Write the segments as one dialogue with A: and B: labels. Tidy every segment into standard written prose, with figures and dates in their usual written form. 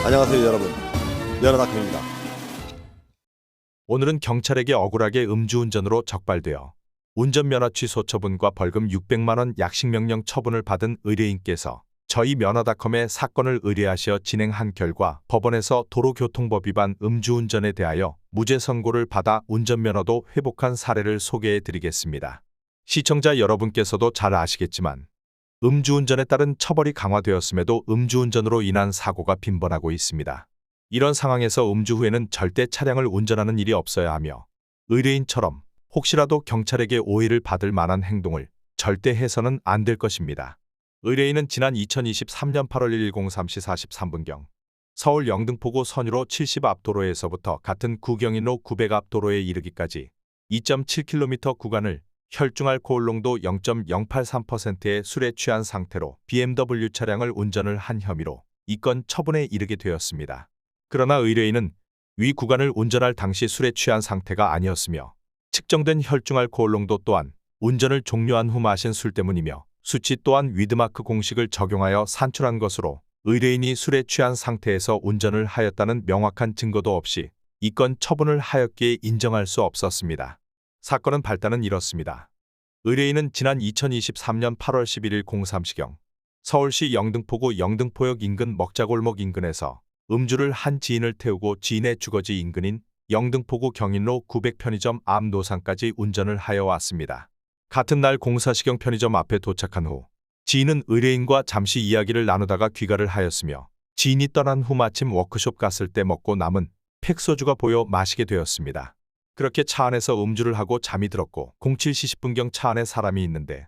A: 안녕하세요 여러분, 연어다큐입니다.
B: 오늘은 경찰에게 억울하게 음주운전으로 적발되어 운전면허 취소 처분과 벌금 600만 원 약식명령 처분을 받은 의뢰인께서 저희 면허닷컴에 사건을 의뢰하시어 진행한 결과 법원에서 도로교통법 위반 음주운전에 대하여 무죄 선고를 받아 운전면허도 회복한 사례를 소개해 드리겠습니다. 시청자 여러분께서도 잘 아시겠지만 음주운전에 따른 처벌이 강화되었음에도 음주운전으로 인한 사고가 빈번하고 있습니다. 이런 상황에서 음주 후에는 절대 차량을 운전하는 일이 없어야 하며 의뢰인처럼 혹시라도 경찰에게 오해를 받을 만한 행동을 절대 해서는 안 될 것입니다. 의뢰인은 지난 2023년 8월 1일 03시 43분경 서울 영등포구 선유로 70 앞도로에서부터 같은 구경인로 900 앞도로에 이르기까지 2.7km 구간을 혈중알코올 농도 0.083%의 술에 취한 상태로 BMW 차량을 운전을 한 혐의로 이건 처분에 이르게 되었습니다. 그러나 의뢰인은 위 구간을 운전할 당시 술에 취한 상태가 아니었으며 측정된 혈중알코올 농도 또한 운전을 종료한 후 마신 술 때문이며 수치 또한 위드마크 공식을 적용하여 산출한 것으로 의뢰인이 술에 취한 상태에서 운전을 하였다는 명확한 증거도 없이 이건 처분을 하였기에 인정할 수 없었습니다. 사건은 발단은 이렇습니다. 의뢰인은 지난 2023년 8월 11일 03시경 서울시 영등포구 영등포역 인근 먹자골목 인근에서 음주를 한 지인을 태우고 지인의 주거지 인근인 영등포구 경인로 900 편의점 앞 노상까지 운전을 하여 왔습니다. 같은 날 04시경 편의점 앞에 도착한 후 지인은 의뢰인과 잠시 이야기를 나누다가 귀가를 하였으며 지인이 떠난 후 마침 워크숍 갔을 때 먹고 남은 팩소주가 보여 마시게 되었습니다. 그렇게 차 안에서 음주를 하고 잠이 들었고 07시 10분경 차 안에 사람이 있는데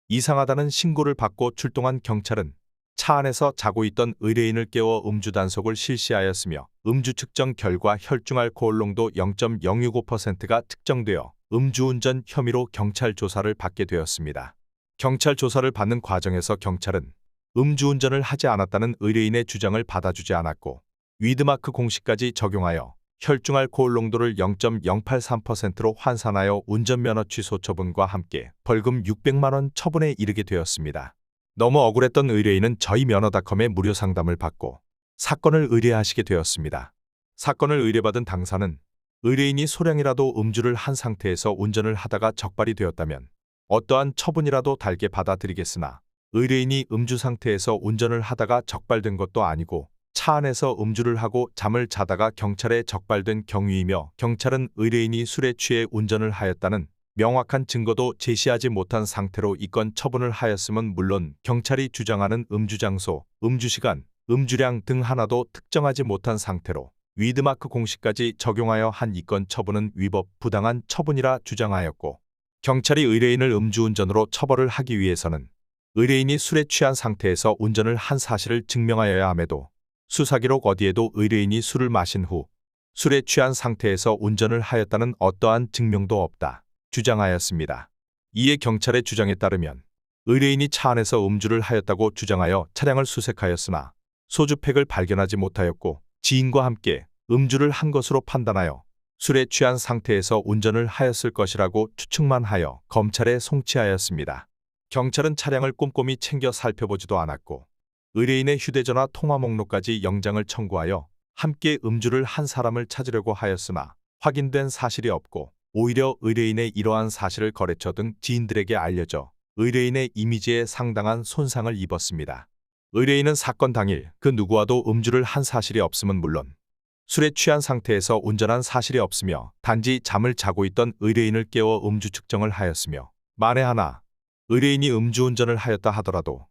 B: 이상하다는 신고를 받고 출동한 경찰은 차 안에서 자고 있던 의뢰인을 깨워 음주 단속을 실시하였으며 음주 측정 결과 혈중알코올 농도 0.065%가 측정되어 음주운전 혐의로 경찰 조사를 받게 되었습니다. 경찰 조사를 받는 과정에서 경찰은 음주운전을 하지 않았다는 의뢰인의 주장을 받아주지 않았고 위드마크 공식까지 적용하여 혈중알코올 농도를 0.083%로 환산하여 운전면허 취소 처분과 함께 벌금 600만 원 처분에 이르게 되었습니다. 너무 억울했던 의뢰인은 저희 면허닷컴에 무료 상담을 받고 사건을 의뢰하시게 되었습니다. 사건을 의뢰받은 당사는 의뢰인이 소량이라도 음주를 한 상태에서 운전을 하다가 적발이 되었다면 어떠한 처분이라도 달게 받아들이겠으나 의뢰인이 음주 상태에서 운전을 하다가 적발된 것도 아니고 차 안에서 음주를 하고 잠을 자다가 경찰에 적발된 경위이며 경찰은 의뢰인이 술에 취해 운전을 하였다는 명확한 증거도 제시하지 못한 상태로 이건 처분을 하였음은 물론 경찰이 주장하는 음주 장소, 음주 시간, 음주량 등 하나도 특정하지 못한 상태로 위드마크 공식까지 적용하여 한 이건 처분은 위법 부당한 처분이라 주장하였고 경찰이 의뢰인을 음주운전으로 처벌을 하기 위해서는 의뢰인이 술에 취한 상태에서 운전을 한 사실을 증명하여야 함에도 수사기록 어디에도 의뢰인이 술을 마신 후 술에 취한 상태에서 운전을 하였다는 어떠한 증명도 없다 주장하였습니다. 이에 경찰의 주장에 따르면 의뢰인이 차 안에서 음주를 하였다고 주장하여 차량을 수색하였으나 소주팩을 발견하지 못하였고 지인과 함께 음주를 한 것으로 판단하여 술에 취한 상태에서 운전을 하였을 것이라고 추측만 하여 검찰에 송치하였습니다. 경찰은 차량을 꼼꼼히 챙겨 살펴보지도 않았고 의뢰인의 휴대전화 통화 목록까지 영장을 청구하여 함께 음주를 한 사람을 찾으려고 하였으나 확인된 사실이 없고 오히려 의뢰인의 이러한 사실을 거래처 등 지인들에게 알려져 의뢰인의 이미지에 상당한 손상을 입었습니다. 의뢰인은 사건 당일 그 누구와도 음주를 한 사실이 없음은 물론 술에 취한 상태에서 운전한 사실이 없으며 단지 잠을 자고 있던 의뢰인을 깨워 음주 측정을 하였으며 만에 하나 의뢰인이 음주운전을 하였다 하더라도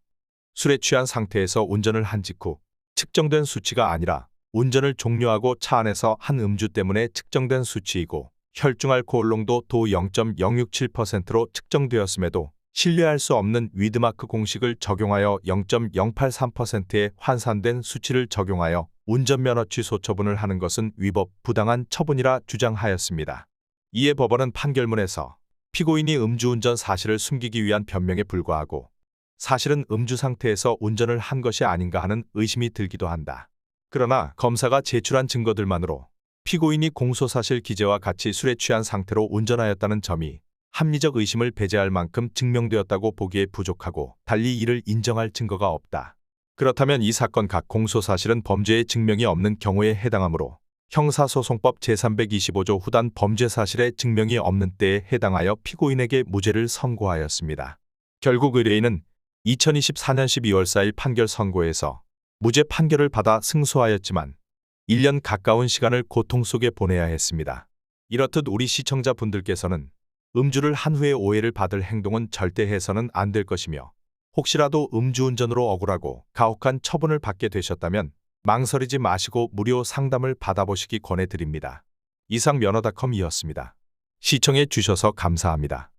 B: 술에 취한 상태에서 운전을 한 직후 측정된 수치가 아니라 운전을 종료하고 차 안에서 한 음주 때문에 측정된 수치이고 혈중알코올 농도 도 0.067%로 측정되었음에도 신뢰할 수 없는 위드마크 공식을 적용하여 0.083%의 환산된 수치를 적용하여 운전면허 취소 처분을 하는 것은 위법 부당한 처분이라 주장하였습니다. 이에 법원은 판결문에서 피고인이 음주운전 사실을 숨기기 위한 변명에 불과하고 사실은 음주 상태에서 운전을 한 것이 아닌가 하는 의심이 들기도 한다. 그러나 검사가 제출한 증거들만으로 피고인이 공소사실 기재와 같이 술에 취한 상태로 운전하였다는 점이 합리적 의심을 배제할 만큼 증명되었다고 보기에 부족하고 달리 이를 인정할 증거가 없다. 그렇다면 이 사건 각 공소 사실은 범죄의 증명이 없는 경우에 해당하므로 형사소송법 제325조 후단 범죄 사실의 증명이 없는 때에 해당하여 피고인에게 무죄를 선고하였습니다. 결국 의뢰인은 2024년 12월 4일 판결 선고에서 무죄 판결을 받아 승소하였지만 1년 가까운 시간을 고통 속에 보내야 했습니다. 이렇듯 우리 시청자분들께서는 음주를 한 후에 오해를 받을 행동은 절대 해서는 안 될 것이며 혹시라도 음주운전으로 억울하고 가혹한 처분을 받게 되셨다면 망설이지 마시고 무료 상담을 받아보시기 권해드립니다. 이상 면허닷컴이었습니다. 시청해 주셔서 감사합니다.